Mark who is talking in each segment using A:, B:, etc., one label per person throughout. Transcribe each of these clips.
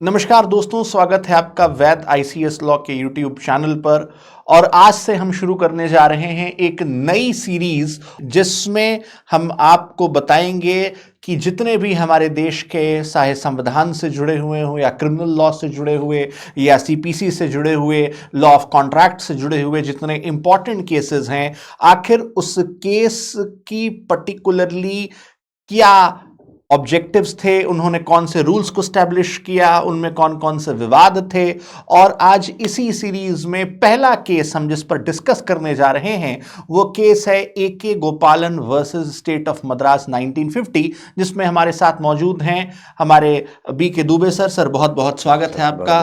A: नमस्कार दोस्तों, स्वागत है आपका वैद आईसीएस लॉ के यूट्यूब चैनल पर। और आज से हम शुरू करने जा रहे हैं एक नई सीरीज जिसमें हम आपको बताएंगे कि जितने भी हमारे देश के चाहे संविधान से जुड़े हुए हों या क्रिमिनल लॉ से जुड़े हुए या सीपीसी से जुड़े हुए, लॉ ऑफ कॉन्ट्रैक्ट से जुड़े हुए जितने इंपॉर्टेंट केसेस हैं, आखिर उस केस की पर्टिकुलरली क्या ऑब्जेक्टिव्स थे, उन्होंने कौन से रूल्स को स्टैब्लिश किया, उनमें कौन कौन से विवाद थे। और आज इसी सीरीज में पहला केस हम जिस पर डिस्कस करने जा रहे हैं वो केस है ए.के. गोपालन वर्सेस स्टेट ऑफ मद्रास 1950, जिसमें हमारे साथ मौजूद हैं हमारे बी.के. दुबे सर। सर, बहुत बहुत स्वागत है आपका।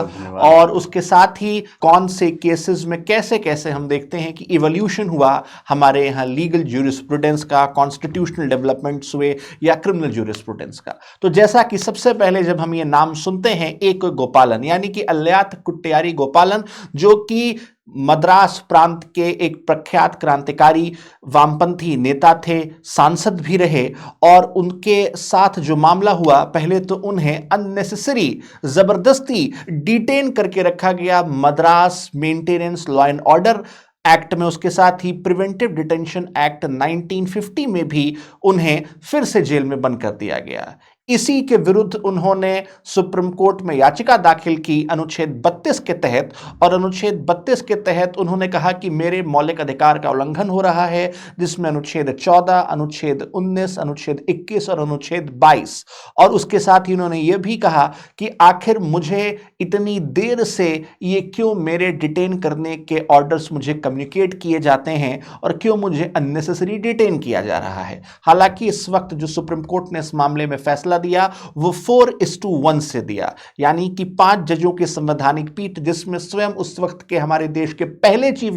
A: और उसके साथ ही कौन से केसेस में कैसे कैसे हम देखते हैं कि इवोल्यूशन हुआ हमारे यहाँ लीगल ज्यूरिस्प्रूडेंस का, कॉन्स्टिट्यूशनल डेवलपमेंट्स हुए या क्रिमिनल ज्यूरिस्प्रूडेंस का। तो जैसा कि सबसे पहले जब हम ये नाम सुनते हैं ए.के. गोपालन यानी कि अल्यात कुट्टियारी गोपालन, जो कि मद्रास प्रांत के एक प्रख्यात क्रांतिकारी वामपंथी नेता थे, सांसद भी रहे। और उनके साथ जो मामला हुआ, पहले तो उन्हें अननेसेसरी जबरदस्ती डिटेन करके रखा गया Madras maintenance law and order act में। उसके साथ ही प्रिवेंटिव डिटेंशन एक्ट 1950 में भी उन्हें फिर से जेल में बंद कर दिया गया। इसी के विरुद्ध उन्होंने सुप्रीम कोर्ट में याचिका दाखिल की अनुच्छेद 32 के तहत। और अनुच्छेद 32 के तहत उन्होंने कहा कि मेरे मौलिक अधिकार का उल्लंघन हो रहा है, जिसमें अनुच्छेद 14, अनुच्छेद 19, अनुच्छेद 21 और अनुच्छेद 22। और उसके साथ ही उन्होंने यह भी कहा कि आखिर मुझे इतनी देर से ये क्यों मेरे डिटेन करने के ऑर्डर्स मुझे कम्युनिकेट किए जाते हैं और क्यों मुझे अननेसेसरी डिटेन किया जा रहा है। हालांकि इस वक्त जो सुप्रीम कोर्ट ने इस मामले में फैसला दिया वो 4:1 से दिया, यानी कि 5 जजों की संवैधानिक पीठ, जिसमें स्वयं उस वक्त के हमारे देश के पहले चीफ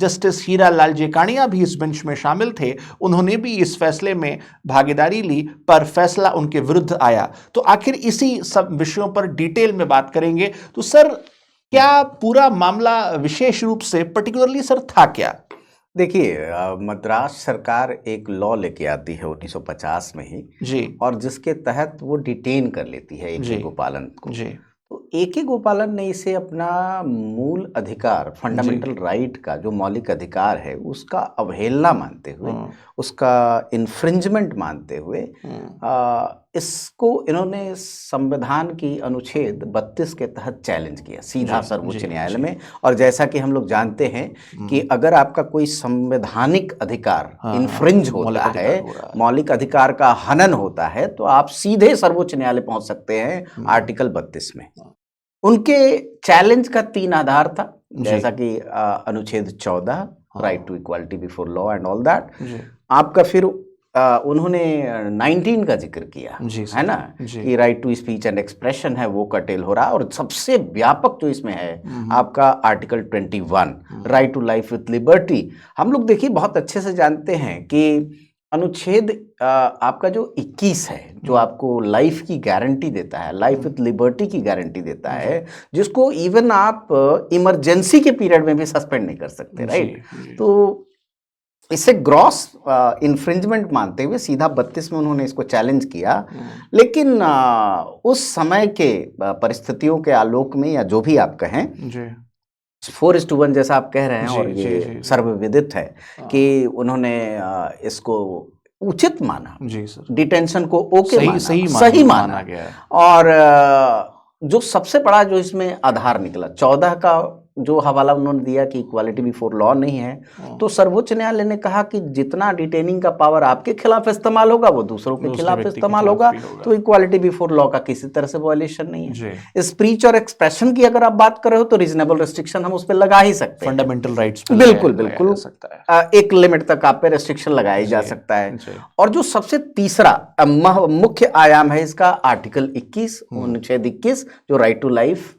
A: जस्टिस हीरा लाल जेकाणिया भी इस बेंच में शामिल थे। उन्होंने भी इस फैसले में भागीदारी ली, पर फैसला उनके विरुद्ध आया। तो आखिर इसी सब विषयों पर डिटेल में बात करेंगे। तो सर, क्या पूरा मामला विशेष रूप से पर्टिकुलरली सर था क्या?
B: देखिए, मद्रास सरकार एक लॉ लेके आती है 1950 में ही
A: जी।
B: और जिसके तहत वो डिटेन कर लेती है ए.के. गोपालन को।
A: जी।
B: तो ए.के. गोपालन ने इसे अपना मूल अधिकार, फंडामेंटल राइट का जो मौलिक अधिकार है, उसका अवहेलना मानते हुए, उसका इन्फ्रिंजमेंट मानते हुए इसको इन्होंने संविधान की अनुच्छेद 32 के तहत चैलेंज किया सीधा सर्वोच्च न्यायालय में। और जैसा कि हम लोग जानते हैं कि अगर आपका कोई संवैधानिक अधिकार इन्फ्रिंज होता है, मौलिक अधिकार का हनन होता है, तो आप सीधे सर्वोच्च न्यायालय पहुंच सकते हैं आर्टिकल 32 में। उनके चैलेंज का 3 आधार था, जैसा कि अनुच्छेद 14, right to equality before law and all that. आपका फिर उन्होंने 19 का जिक्र किया, है ना, कि right to speech and expression है, वो कटेल हो रहा। और सबसे व्यापक जो इसमें है आपका article 21, right to life with liberty. हम लोग देखिए बहुत अच्छे से जानते हैं कि अनुच्छेद आपका जो 21 है, जो आपको लाइफ की गारंटी देता है, लाइफ विथ लिबर्टी की गारंटी देता है, जिसको इवन आप इमरजेंसी के पीरियड में भी सस्पेंड नहीं कर सकते, राइट। तो इसे ग्रॉस इन्फ्रिंजमेंट मानते हुए सीधा 32 में उन्होंने इसको चैलेंज किया। लेकिन उस समय के परिस्थितियों के आलोक में, या जो भी आप कहें, 4:1 जैसा आप कह रहे हैं, और ये सर्वविदित है कि उन्होंने इसको उचित माना, डिटेंशन को ओके सही माना गया। और जो सबसे बड़ा जो इसमें आधार निकला, 14 का जो हवाला उन्होंने दिया कि इक्वालिटी बिफोर लॉ नहीं है, तो सर्वोच्च न्यायालय ने कहा कि जितना डिटेनिंग का पावर आपके खिलाफ इस्तेमाल होगा वो दूसरों के खिलाफ इस्तेमाल होगा, तो इक्वालिटी बिफोर लॉ का किसी तरह से वायलेशन नहीं है। स्पीच और एक्सप्रेशन की अगर आप बात कर रहे हो तो रीजनेबल रिस्ट्रिक्शन हम उस पर लगा ही सकते हैं,
A: फंडामेंटल राइट्स
B: बिल्कुल एक लिमिट तक आप पे रिस्ट्रिक्शन लगाया जा सकता है। और जो सबसे तीसरा मुख्य आयाम है इसका, आर्टिकल 21, अनुच्छेद 21, जो राइट टू लाइफ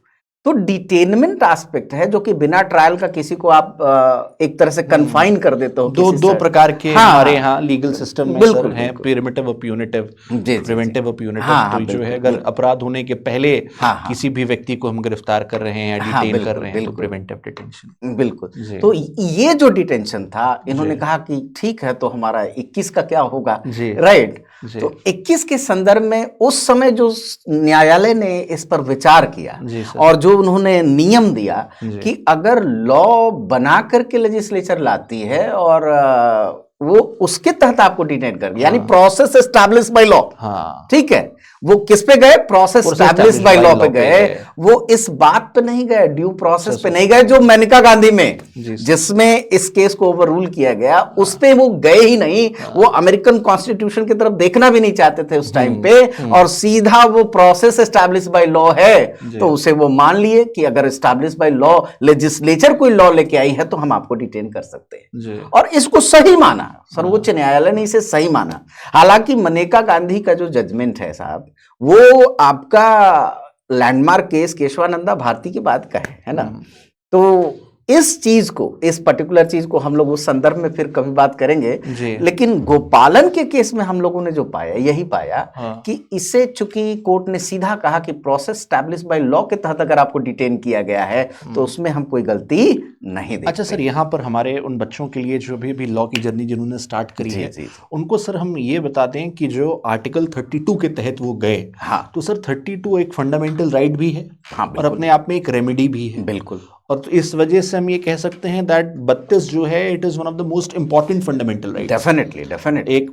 B: तो डिटेनमेंट एस्पेक्ट है जो कि बिना ट्रायल का किसी को आप एक तरह से कन्फाइन कर देते हो।
A: दो प्रकार के हमारे यहाँ लीगल सिस्टम में
B: बिल्कुल,
A: सर हैं, प्रिवेंटिव और प्यूनिटिव।
B: जी,
A: प्रिवेंटिव और प्यूनिटिव
B: हाँ,
A: तो जो है अगर अपराध होने के पहले
B: हाँ,
A: किसी भी व्यक्ति को हम गिरफ्तार कर रहे हैं या डिटेन कर रहे हैं तो प्रिवेंटिव डिटेंशन।
B: बिल्कुल। तो ये जो डिटेंशन था, इन्होंने कहा कि ठीक है तो हमारा 21 का क्या होगा, राइट। तो 21 के संदर्भ में उस समय जो न्यायालय ने इस पर विचार किया और जो उन्होंने नियम दिया कि अगर लॉ बना करके लेजिस्लेचर लाती है और वो उसके तहत आपको डिटेन कर दिया, यानी प्रोसेस एस्टैब्लिश बाय लॉ, ठीक है। वो किस पे गए? प्रोसेस एस्टैब्लिश बाय लॉ पे गए। वो इस बात पे नहीं गए, ड्यू प्रोसेस पे नहीं गए जो मेनका गांधी में जिसमें इस केस को ओवररूल किया गया, उस पे वो गए ही नहीं। वो अमेरिकन कॉन्स्टिट्यूशन की तरफ देखना भी नहीं चाहते थे उस टाइम पे, और सीधा वो प्रोसेस एस्टैब्लिश बाय लॉ है तो उसे वो मान लिए कि अगर एस्टैब्लिश बाय लॉ लेजिस्लेचर कोई लॉ लेके आई है तो हम आपको डिटेन कर सकते हैं, और इसको सही माना। सर्वोच्च न्यायालय ने इसे सही माना। हालांकि मेनका गांधी का जो जजमेंट है साहब, वो आपका लैंडमार्क केस केशवानंदा भारती के बाद का है ना। तो इस चीज को, इस पर्टिकुलर चीज को हम लोग उस संदर्भ में फिर कभी बात करेंगे। लेकिन गोपालन के केस में हम लोगों ने जो पाया, यही पाया कि इसे चूंकि कोर्ट ने सीधा कहा कि प्रोसेस एस्टैब्लिश बाय लॉ के तहत अगर आपको डिटेन किया गया है तो उसमें हम कोई गलती नहीं देखते।
A: अच्छा सर, यहाँ पर हमारे उन बच्चों के लिए जो भी लॉ की जर्नी जिन्होंने स्टार्ट करी है, उनको सर हम ये बता दें कि जो आर्टिकल 32 के तहत वो गए, तो सर 32 एक फंडामेंटल राइट भी है और अपने आप में एक रेमेडी भी है।
B: बिल्कुल।
A: और तो इस वजह से हम ये कह सकते हैं दैट 32 जो है it is one of the most important fundamental right.
B: Definitely
A: एक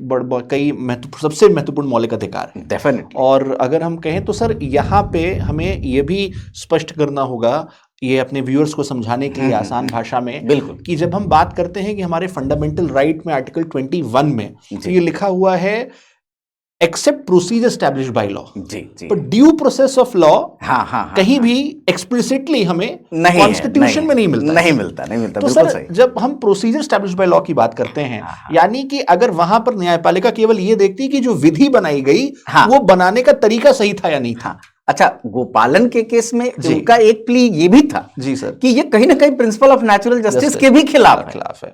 A: कई सबसे महत्वपूर्ण मौलिक अधिकार है।
B: डेफिनेटली।
A: और अगर हम कहें तो सर यहाँ पे हमें ये भी स्पष्ट करना होगा, ये अपने व्यूअर्स को समझाने के लिए आसान भाषा में,
B: बिल्कुल,
A: कि जब हम बात करते हैं कि हमारे फंडामेंटल राइट में आर्टिकल 21 में तो ये लिखा हुआ है except procedure establish by law, पर ड्यू प्रोसेस ऑफ लॉ कहीं भी एक्सप्लिसिटली हमें कॉन्स्टिट्यूशन में नहीं मिलता। तो सर जब हम प्रोसीजर एस्टैब्लिश बाय लॉ की बात करते हैं, यानी कि अगर वहां पर न्यायपालिका केवल ये देखती कि जो विधि बनाई गई वो बनाने का तरीका सही था या नहीं था।
B: अच्छा, गोपालन के केस में उनका एक प्ली ये भी था
A: जी सर
B: कि ये कहीं ना कहीं प्रिंसिपल ऑफ नेचुरल जस्टिस के भी खिलाफ है।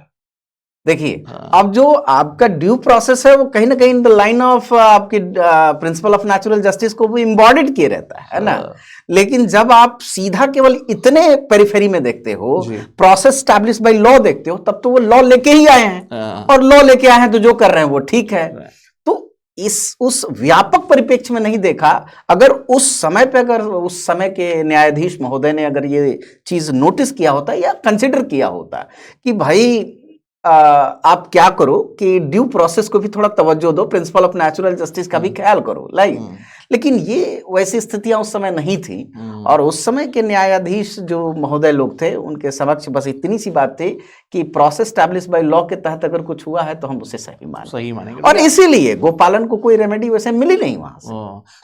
B: देखिए, अब जो आपका ड्यू प्रोसेस है वो कहीं ना कहीं इन द लाइन ऑफ आपकी प्रिंसिपल ऑफ नेचुरल जस्टिस को भी इम्बॉडिड किए रहता है ना। लेकिन जब आप सीधा केवल इतने पेरिफेरी में देखते हो, प्रोसेस एस्टैब्लिश बाय लॉ देखते हो, तब तो वो लॉ लेके ही आए हैं, और लॉ लेके आए हैं तो जो कर रहे हैं वो ठीक है। तो उस व्यापक परिप्रेक्ष्य में नहीं देखा। अगर उस समय पे, अगर उस समय के न्यायाधीश महोदय ने अगर ये चीज नोटिस किया होता या कंसिडर किया होता कि भाई आप क्या करो कि ड्यू प्रोसेस को भी थोड़ा तवज्जो दो, प्रिंसिपल ऑफ नेचुरल जस्टिस का भी ख्याल करो, लेकिन ये वैसी स्थितियां उस समय नहीं थी। और उस समय के न्यायाधीश जो महोदय लोग थे, उनके समक्ष बस इतनी सी बात थी कि प्रोसेस एस्टैब्लिश बाय लॉ के तहत अगर कुछ हुआ है तो हम उसे सही मानेंगे। और इसीलिए गोपालन को कोई रेमेडी वैसे मिली नहीं वहां से।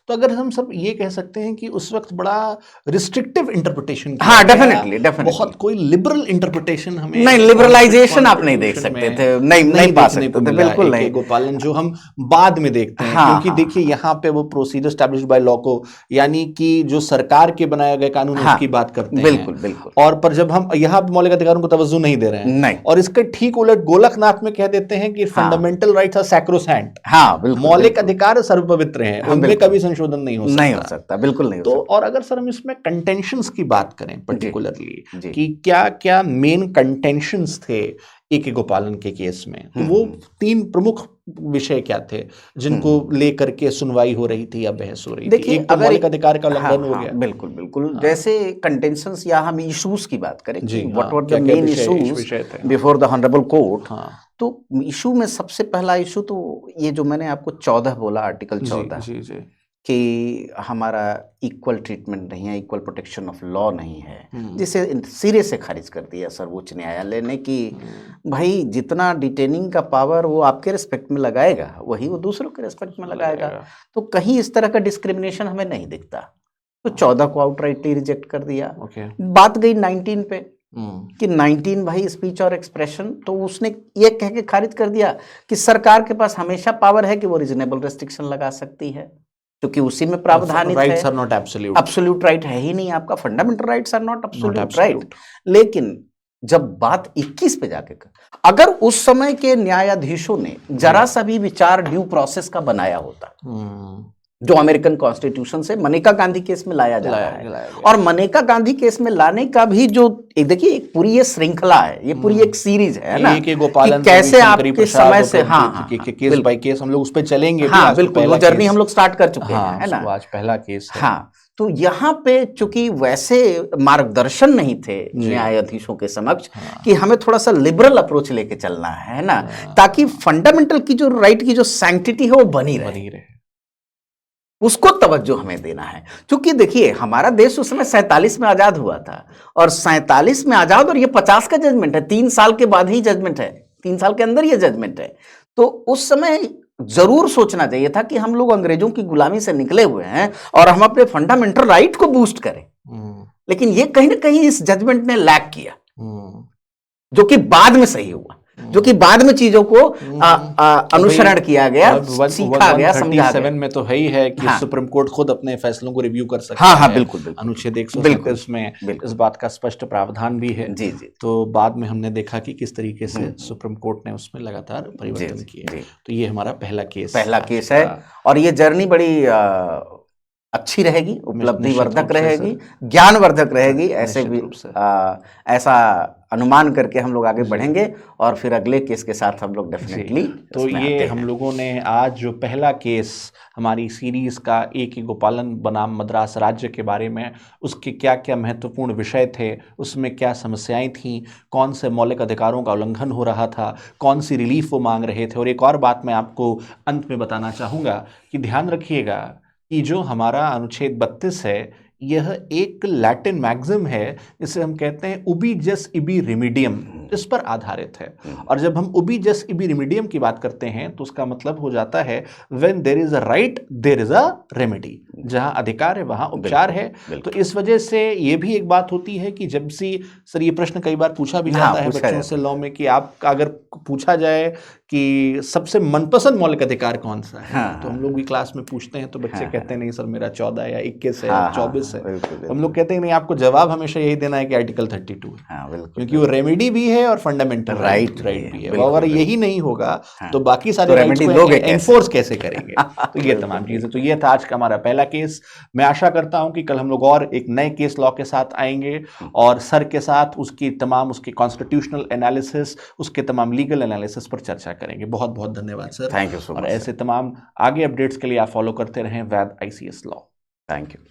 A: तो अगर हम सब ये कह सकते हैं कि उस वक्त बड़ा रिस्ट्रिक्टिव इंटरप्रिटेशन,
B: डेफिनेटली
A: बहुत कोई लिबरल इंटरप्रिटेशन हमें
B: नहीं, लिबरलाइजेशन आप नहीं देख सकते थे, नहीं पा सकते थे, बिल्कुल नहीं।
A: गोपालन जो हम बाद में देखते हैं, क्योंकि देखिए यहाँ पे वो प्रोसीजर एस्टैब्लिश बाय लॉ को, यानी कि जो सरकार के बनाए गए कानून उसकी बात करते हैं,
B: बिल्कुल।
A: और पर जब हम यहाँ मौलिक अधिकारों को तवज्जो नहीं दे रहे हैं,
B: नहीं।
A: और इसके ठीक उलट गोलकनाथ में कह देते हैं कि फंडामेंटल राइट्स आर सैक्रोसैंट। मौलिक अधिकार सर्वपवित्र हैं, उनमें कभी संशोधन नहीं हो
B: सकता। बिल्कुल नहीं।
A: तो और अगर सर हम इसमें कंटेंशंस की बात करें पर्टिकुलरली कि क्या क्या मेन कंटेंशंस थे ए.के. गोपालन के केस में, तो वो 3 प्रमुख विषय क्या थे जिनको लेकर के सुनवाई हो रही थी या बहस हो रही थी? एक तो मौलिक अधिकार का उल्लंघन हो गया।
B: बिल्कुल। जैसे कंटेंशंस या हम इश्यूज की बात करें, what were the main issues before the honourable court, तो इशू में सबसे पहला इशू तो ये जो मैंने आपको 14 बोला, आर्टिकल 14 कि हमारा इक्वल ट्रीटमेंट नहीं है, इक्वल प्रोटेक्शन ऑफ लॉ नहीं है, जिसे सिरे से खारिज कर दिया सर्वोच्च न्यायालय ने कि भाई जितना डिटेनिंग का पावर वो आपके रिस्पेक्ट में लगाएगा वही वो दूसरों के रिस्पेक्ट में लगाएगा। तो कहीं इस तरह का डिस्क्रिमिनेशन हमें नहीं दिखता। तो 14 को आउटराइटली रिजेक्ट कर दिया। बात गई 19 पे कि 19 भाई स्पीच और एक्सप्रेशन, तो उसने ये कह के खारिज कर दिया कि सरकार के पास हमेशा पावर है कि वो रीजनेबल रेस्ट्रिक्शन लगा सकती है। क्योंकि उसी में प्रावधानित है।
A: Rights are not absolute,
B: absolute right है ही नहीं आपका, fundamental rights are not absolute
A: absolute.
B: Right. लेकिन जब बात 21 पे जाके अगर उस समय के न्यायाधीशों ने जरा सा भी विचार ड्यू प्रोसेस का बनाया होता, जो अमेरिकन कॉन्स्टिट्यूशन से मनेका गांधी केस में लाया जा रहा है, और मनेका गांधी केस में लाने का भी जो देखिए एक पूरी ये श्रृंखला है, ये पूरी एक सीरीज है ना, कि कैसे आपके समय से
A: केस बाय केस हम लोग उस पे चलेंगे।
B: हाँ बिल्कुल, वो जर्नी हम लोग स्टार्ट कर चुके हैं, है ना।
A: आज पहला केस है।
B: हाँ, तो यहाँ पे चूंकि वैसे मार्गदर्शन नहीं थे न्यायाधीशों के समक्ष कि हमें थोड़ा सा लिबरल अप्रोच लेके चलना है ना, ताकि फंडामेंटल की जो राइट की जो सैंक्टिटी है वो बनी रहे, उसको तवज्जो हमें देना है। क्योंकि देखिए हमारा देश उस समय 47 में आजाद हुआ था, और 47 में आजाद, और ये 50 का जजमेंट है, 3 साल के बाद ही जजमेंट है, 3 साल के अंदर ये जजमेंट है। तो उस समय जरूर सोचना चाहिए था कि हम लोग अंग्रेजों की गुलामी से निकले हुए हैं और हम अपने फंडामेंटल राइट को बूस्ट करें। लेकिन ये कहीं ना कहीं इस जजमेंट ने लैक किया, जो कि बाद में सही हुआ, जो कि बाद में चीजों को अनुसरण किया गया, सीखा गया, समझा गया।
A: में तो है ही है कि सुप्रीम कोर्ट खुद अपने फैसलों को रिव्यू कर सकता
B: है। हाँ बिल्कुल,
A: अनुच्छेद 137 में इस बात का स्पष्ट प्रावधान भी है।
B: जी।
A: तो बाद में हमने देखा कि किस तरीके से सुप्रीम कोर्ट ने उसमें लगातार परिवर्तन किए। तो ये हमारा पहला केस है,
B: और ये जर्नी बड़ी अच्छी रहेगी, उपलब्धिवर्धक रहेगी, ज्ञानवर्धक रहेगी। ऐसे भी ऐसा अनुमान करके हम लोग आगे बढ़ेंगे, और फिर अगले केस के साथ हम लोग डेफिनेटली।
A: तो ये हम लोगों ने आज जो पहला केस हमारी सीरीज का A.K. गोपालन बनाम मद्रास राज्य के बारे में, उसके क्या क्या महत्वपूर्ण विषय थे, उसमें क्या समस्याएं थीं, कौन से मौलिक अधिकारों का उल्लंघन हो रहा था, कौन सी रिलीफ वो मांग रहे थे। और एक और बात मैं आपको अंत में बताना चाहूँगा कि ध्यान रखिएगा कि जो हमारा अनुच्छेद 32 है, यह एक लैटिन मैक्सिम है जिसे हम कहते हैं उबी जस इबी रिमीडियम, इस पर आधारित है। और जब हम उबी जस इबी रिमीडियम की बात करते हैं तो उसका मतलब हो जाता है when there is a right there is a remedy, जहां अधिकार है वहां उपचार है। तो इस वजह से ये भी एक बात होती है कि जब से सर ये प्रश्न कई बार पूछा भी जाता है बच्चों से लॉ में, कि आप अगर पूछा जाए कि सबसे मनपसंद मौलिक अधिकार कौन सा है, तो हम लोग भी क्लास में पूछते हैं तो बच्चे कहते हैं नहीं सर मेरा 14 या 21 है, 24 है। हम लोग कहते हैं नहीं, आपको जवाब हमेशा यही देना है कि आर्टिकल 32 है, क्योंकि वो रेमेडी भी है और फंडामेंटल राइट भी है। अगर यही नहीं होगा तो बाकी सारे राइट्स को एनफोर्स कैसे करेंगे। तो ये तमाम चीजें, तो ये था आज का हमारा पहला केस। मैं आशा करता हूं कि कल हम लोग और एक नए केस लॉ के साथ आएंगे, और सर के साथ उसकी तमाम उसके कॉन्स्टिट्यूशनल एनालिसिस, उसके तमाम लीगल एनालिसिस पर चर्चा करेंगे। बहुत बहुत धन्यवाद sir.
B: Thank you so much.
A: और ऐसे तमाम आगे अपडेट्स के लिए आप फॉलो करते रहें वैद ICS लॉ।
B: Thank you.